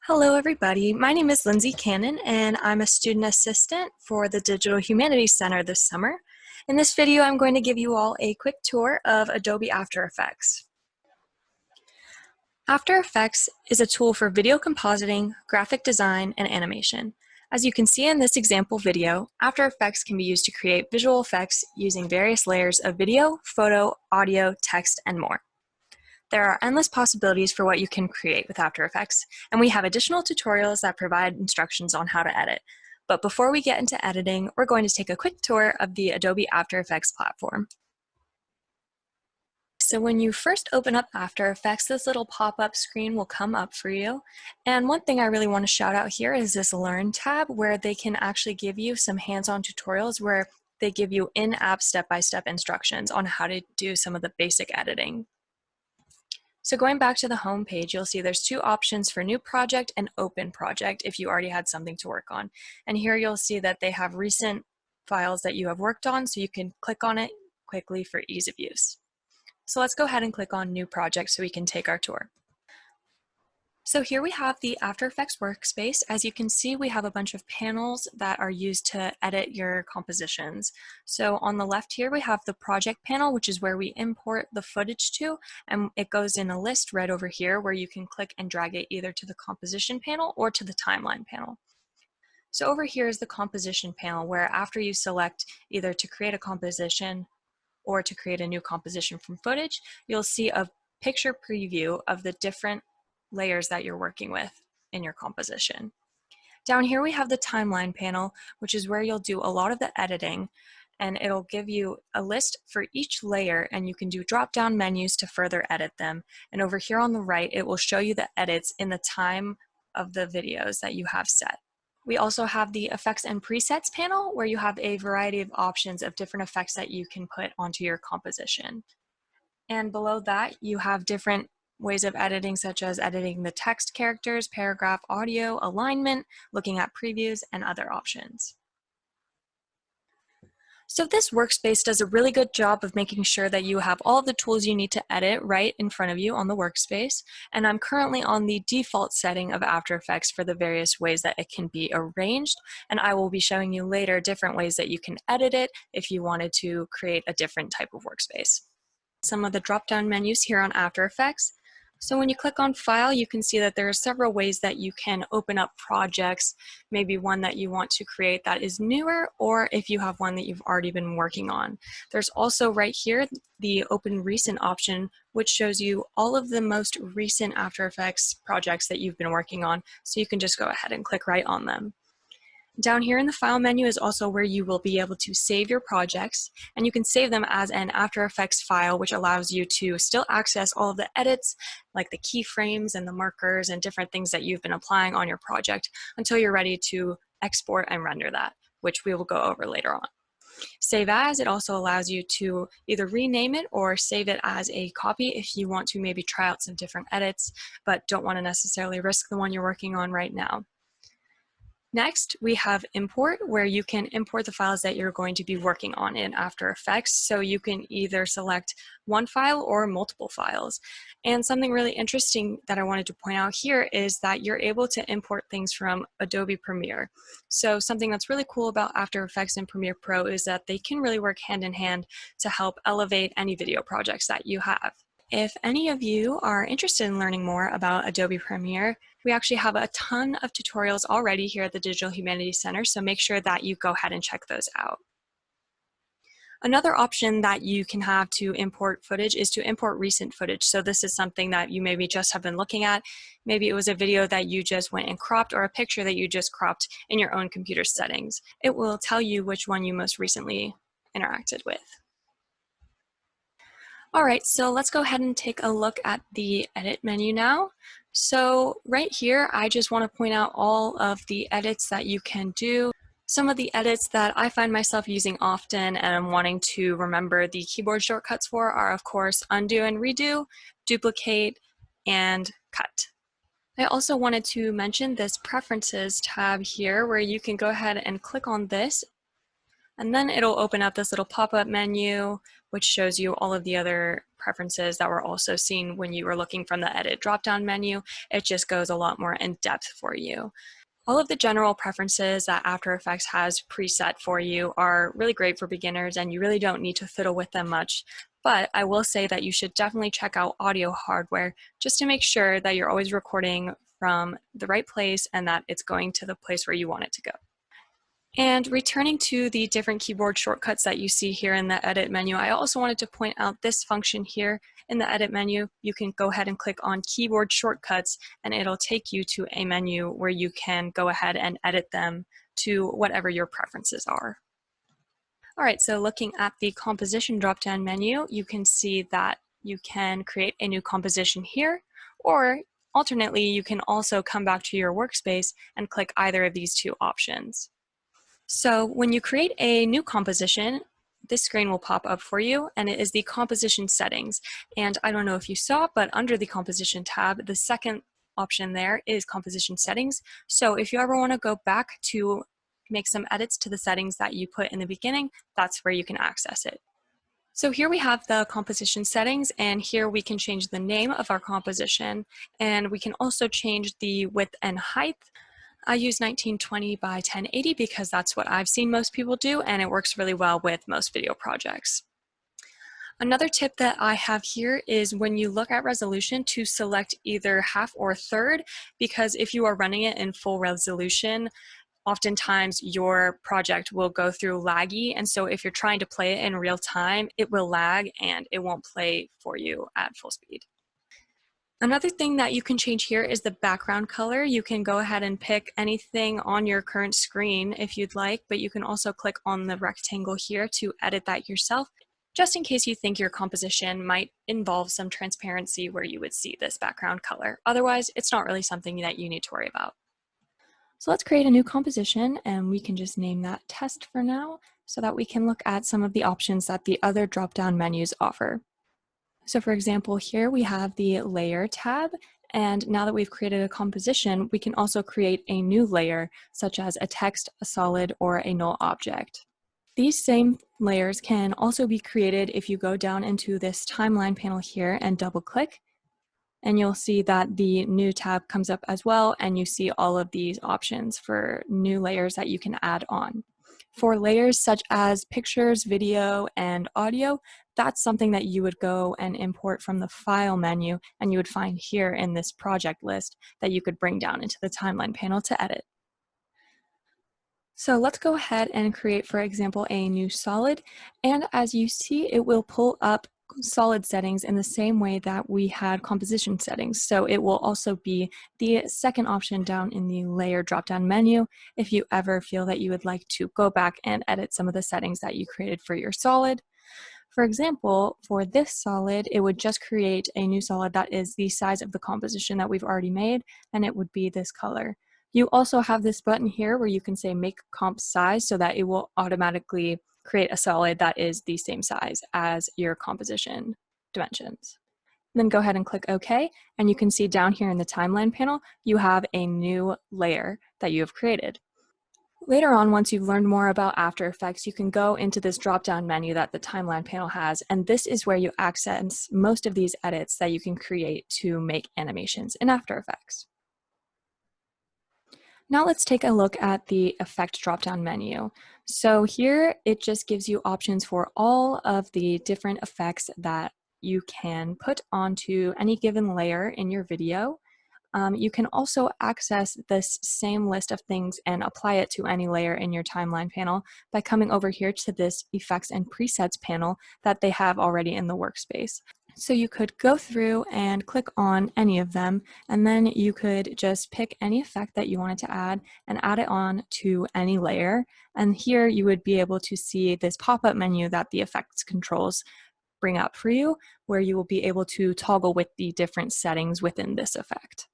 Hello everybody, my name is Lindsey and I'm a student assistant for the Digital Humanities Center this summer. In this video I'm going to give you all a quick tour of Adobe After Effects. After Effects is a tool for video compositing, graphic design, and animation. As you can see in this example video, After Effects can be used to create visual effects using various layers of video, photo, audio, text, and more. There are endless possibilities for what you can create with After Effects, and we have additional tutorials that provide instructions on how to edit. But before we get into editing, we're going to take a quick tour of the Adobe After Effects platform. So when you first open up After Effects, this little pop-up screen will come up for you. And one thing I really want to shout out here is this Learn tab, where they can actually give you some hands-on tutorials where they give you in-app step-by-step instructions on how to do some of the basic editing. So going back to the home page, you'll see there's two options for New Project and Open Project if you already had something to work on. And here you'll see that they have recent files that you have worked on, so you can click on it quickly for ease of use. So let's go ahead and click on New Project so we can take our tour. So here we have the After Effects workspace. As you can see, we have a bunch of panels that are used to edit your compositions. So on the left here, we have the project panel, which is where we import the footage to, and it goes in a list right over here where you can click and drag it either to the composition panel or to the timeline panel. So over here is the composition panel, where after you select either to create a composition or to create a new composition from footage, you'll see a picture preview of the different layers that you're working with in your composition. Down here we have the timeline panel, which is where you'll do a lot of the editing, and it'll give you a list for each layer, and you can do drop-down menus to further edit them. And over here on the right, it will show you the edits in the time of the videos that you have set. We also have the Effects and Presets panel, where you have a variety of options of different effects that you can put onto your composition. And below that, you have different ways of editing, such as editing the text characters, paragraph audio, alignment, looking at previews, and other options. So this workspace does a really good job of making sure that you have all of the tools you need to edit right in front of you on the workspace. And I'm currently on the default setting of After Effects for the various ways that it can be arranged. And I will be showing you later different ways that you can edit it if you wanted to create a different type of workspace. Some of the drop-down menus here on After Effects. So when you click on File, you can see that there are several ways that you can open up projects, maybe one that you want to create that is newer, or if you have one that you've already been working on. There's also right here the Open Recent option, which shows you all of the most recent After Effects projects that you've been working on, so you can just go ahead and click right on them. Down here in the File menu is also where you will be able to save your projects, and you can save them as an After Effects file, which allows you to still access all of the edits, like the keyframes and the markers and different things that you've been applying on your project until you're ready to export and render that, which we will go over later on. Save As, it also allows you to either rename it or save it as a copy if you want to maybe try out some different edits, but don't want to necessarily risk the one you're working on right now. Next, we have Import, where you can import the files that you're going to be working on in After Effects. So you can either select one file or multiple files. And something really interesting that I wanted to point out here is that you're able to import things from Adobe Premiere. So something that's really cool about After Effects and Premiere Pro is that they can really work hand in hand to help elevate any video projects that you have. If any of you are interested in learning more about Adobe Premiere, we actually have a ton of tutorials already here at the Digital Humanities Center, so make sure that you go ahead and check those out. Another option that you can have to import footage is to import recent footage. So this is something that you maybe just have been looking at. Maybe it was a video that you just went and cropped, or a picture that you just cropped in your own computer settings. It will tell you which one you most recently interacted with. All right, so let's go ahead and take a look at the edit menu now. So right here, I just want to point out all of the edits that you can do. Some of the edits that I find myself using often and I'm wanting to remember the keyboard shortcuts for are, of course, undo and redo, duplicate, and cut. I also wanted to mention this Preferences tab here, where you can go ahead and click on this, and then it'll open up this little pop-up menu, which shows you all of the other preferences that were also seen when you were looking from the edit drop-down menu. It just goes a lot more in depth for you. All of the general preferences that After Effects has preset for you are really great for beginners, and you really don't need to fiddle with them much. But I will say that you should definitely check out audio hardware just to make sure that you're always recording from the right place and that it's going to the place where you want it to go. And returning to the different keyboard shortcuts that you see here in the edit menu, I also wanted to point out this function here in the edit menu. You can go ahead and click on keyboard shortcuts and it'll take you to a menu where you can go ahead and edit them to whatever your preferences are. All right, so looking at the composition drop-down menu, you can see that you can create a new composition here, or alternately, you can also come back to your workspace and click either of these two options. So when you create a new composition, this screen will pop up for you, and it is the composition settings. And I don't know if you saw, but under the composition tab, the second option there is composition settings. So if you ever want to go back to make some edits to the settings that you put in the beginning, that's where you can access it. So here we have the composition settings, and here we can change the name of our composition, and we can also change the width and height. I use 1920 by 1080 because that's what I've seen most people do, and it works really well with most video projects. Another tip that I have here is when you look at resolution to select either half or third, because if you are running it in full resolution, oftentimes your project will go through laggy, and so if you're trying to play it in real time, it will lag and it won't play for you at full speed. Another thing that you can change here is the background color. You can go ahead and pick anything on your current screen if you'd like, but you can also click on the rectangle here to edit that yourself, just in case you think your composition might involve some transparency where you would see this background color. Otherwise, it's not really something that you need to worry about. So let's create a new composition, and we can just name that test for now so that we can look at some of the options that the other drop-down menus offer. So for example, here we have the layer tab, and now that we've created a composition, we can also create a new layer, such as a text, a solid, or a null object. These same layers can also be created if you go down into this timeline panel here and double click, and you'll see that the new tab comes up as well, and you see all of these options for new layers that you can add on. For layers such as pictures, video, and audio, that's something that you would go and import from the File menu, and you would find here in this project list that you could bring down into the timeline panel to edit. So let's go ahead and create, for example, a new solid, and as you see, it will pull up solid settings in the same way that we had composition settings. So it will also be the second option down in the layer drop-down menu if you ever feel that you would like to go back and edit some of the settings that you created for your solid. For example, for this solid, it would just create a new solid that is the size of the composition that we've already made, and it would be this color. You also have this button here where you can say make comp size so that it will automatically create a solid that is the same size as your composition dimensions. Then go ahead and click OK, and you can see down here in the timeline panel, you have a new layer that you have created. Later on, once you've learned more about After Effects, you can go into this drop-down menu that the timeline panel has, and this is where you access most of these edits that you can create to make animations in After Effects. Now let's take a look at the Effect drop-down menu. So here it just gives you options for all of the different effects that you can put onto any given layer in your video. You can also access this same list of things and apply it to any layer in your timeline panel by coming over here to this Effects and Presets panel that they have already in the workspace. So you could go through and click on any of them, and then you could just pick any effect that you wanted to add and add it on to any layer. And here you would be able to see this pop-up menu that the effects controls bring up for you, where you will be able to toggle with the different settings within this effect.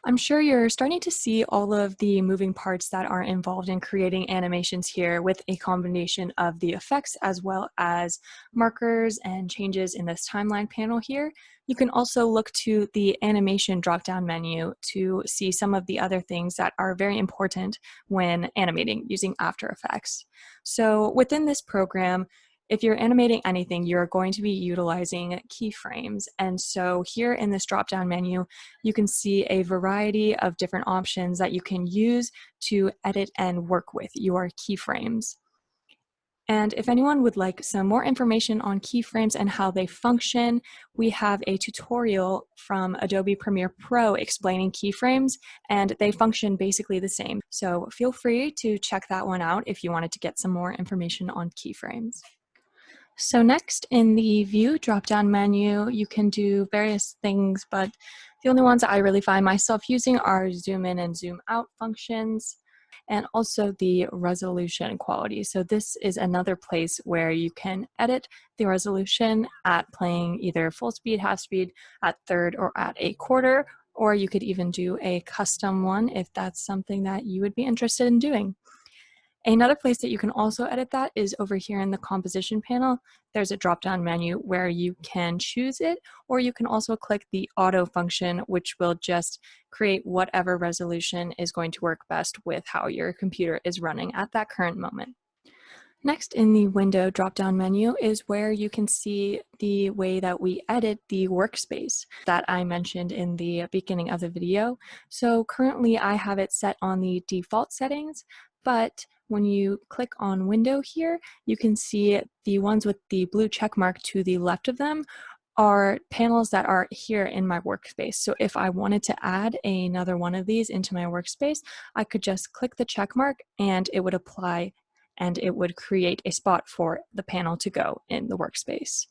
I'm sure you're starting to see all of the moving parts that are involved in creating animations here with a combination of the effects as well as markers and changes in this timeline panel here. You can also look to the animation drop-down menu to see some of the other things that are very important when animating using After Effects. So within this program, If you're animating anything, you're going to be utilizing keyframes. And so here in this drop-down menu, you can see a variety of different options that you can use to edit and work with your keyframes. And if anyone would like some more information on keyframes and how they function, we have a tutorial from Adobe Premiere Pro explaining keyframes, and they function basically the same. So feel free to check that one out if you wanted to get some more information on keyframes. So next in the View drop-down menu, you can do various things, but the only ones I really find myself using are zoom in and zoom out functions, and also the resolution quality. So this is another place where you can edit the resolution at playing either full speed, half speed, at third, or at a quarter, or you could even do a custom one if that's something that you would be interested in doing. Another place that you can also edit that is over here in the composition panel. There's a drop-down menu where you can choose it, or you can also click the auto function, which will just create whatever resolution is going to work best with how your computer is running at that current moment. Next in the window drop-down menu is where you can see the way that we edit the workspace that I mentioned in the beginning of the video. So currently I have it set on the default settings, but when you click on window here, you can see the ones with the blue check mark to the left of them are panels that are here in my workspace. So if I wanted to add another one of these into my workspace, I could just click the check mark and it would apply and it would create a spot for the panel to go in the workspace.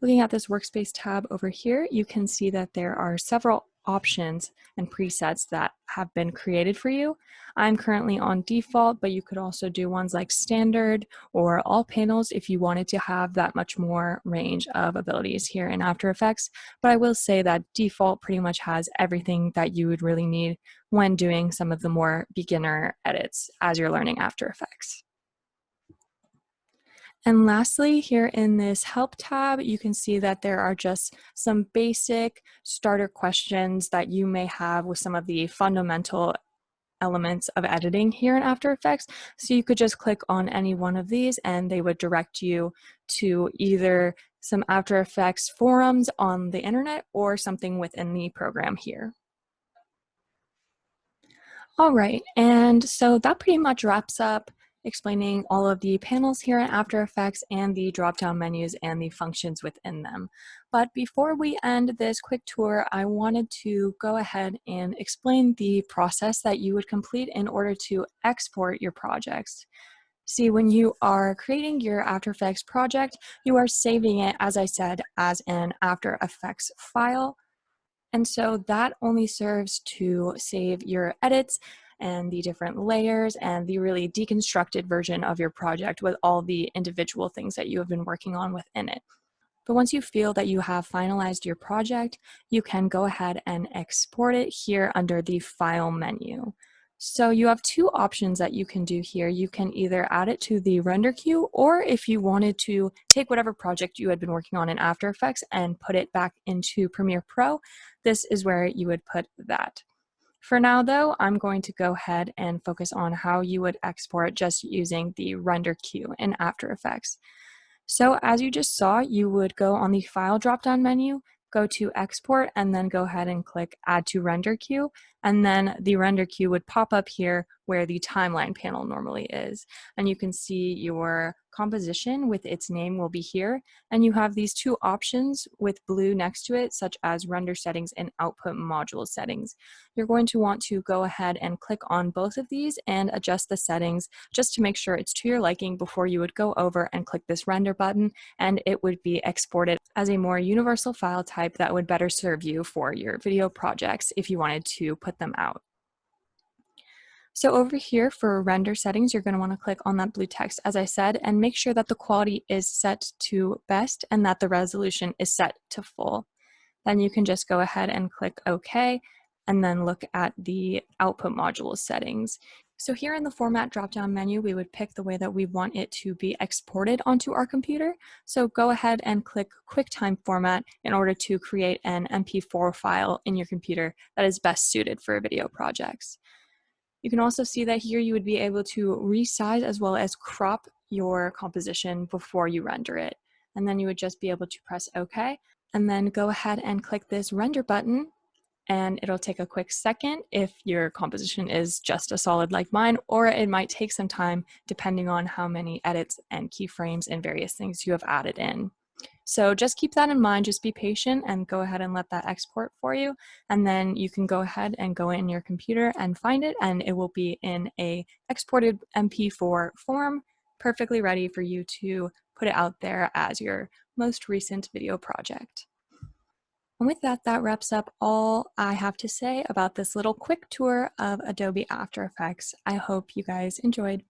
Looking at this workspace tab over here, you can see that there are several options and presets that have been created for you. I'm currently on default, but you could also do ones like standard or all panels if you wanted to have that much more range of abilities here in After Effects. But I will say that default pretty much has everything that you would really need when doing some of the more beginner edits as you're learning After Effects. And lastly, here in this Help tab, you can see that there are just some basic starter questions that you may have with some of the fundamental elements of editing here in After Effects. So you could just click on any one of these and they would direct you to either some After Effects forums on the internet or something within the program here. All right, and so that pretty much wraps up explaining all of the panels here in After Effects and the drop-down menus and the functions within them. But before we end this quick tour, I wanted to go ahead and explain the process that you would complete in order to export your projects. See, when you are creating your After Effects project, you are saving it, as I said, as an After Effects file. And so that only serves to save your edits and the different layers and the really deconstructed version of your project with all the individual things that you have been working on within it. But once you feel that you have finalized your project, you can go ahead and export it here under the File menu. So you have two options that you can do here. You can either add it to the render queue, or if you wanted to take whatever project you had been working on in After Effects and put it back into Premiere Pro, this is where you would put that. For now though, I'm going to go ahead and focus on how you would export just using the render queue in After Effects. So as you just saw, you would go on the File drop-down menu, go to Export, and then go ahead and click Add to Render Queue, and then the render queue would pop up here where the timeline panel normally is. And you can see your composition with its name will be here, and you have these two options with blue next to it, such as render settings and output module settings. You're going to want to go ahead and click on both of these and adjust the settings just to make sure it's to your liking before you would go over and click this render button, and it would be exported as a more universal file type that would better serve you for your video projects if you wanted to put them out. So over here for render settings, you're going to want to click on that blue text, as I said, and make sure that the quality is set to best and that the resolution is set to full. Then you can just go ahead and click OK, and then look at the output module settings. So here in the Format drop-down menu, we would pick the way that we want it to be exported onto our computer. So go ahead and click QuickTime Format in order to create an MP4 file in your computer that is best suited for video projects. You can also see that here you would be able to resize as well as crop your composition before you render it. And then you would just be able to press OK, and then go ahead and click this render button, and it'll take a quick second if your composition is just a solid like mine, or it might take some time depending on how many edits and keyframes and various things you have added in. So just keep that in mind, just be patient and go ahead and let that export for you. And then you can go ahead and go in your computer and find it, and it will be in a exported MP4 form, perfectly ready for you to put it out there as your most recent video project. And with that, that wraps up all I have to say about this little quick tour of Adobe After Effects. I hope you guys enjoyed.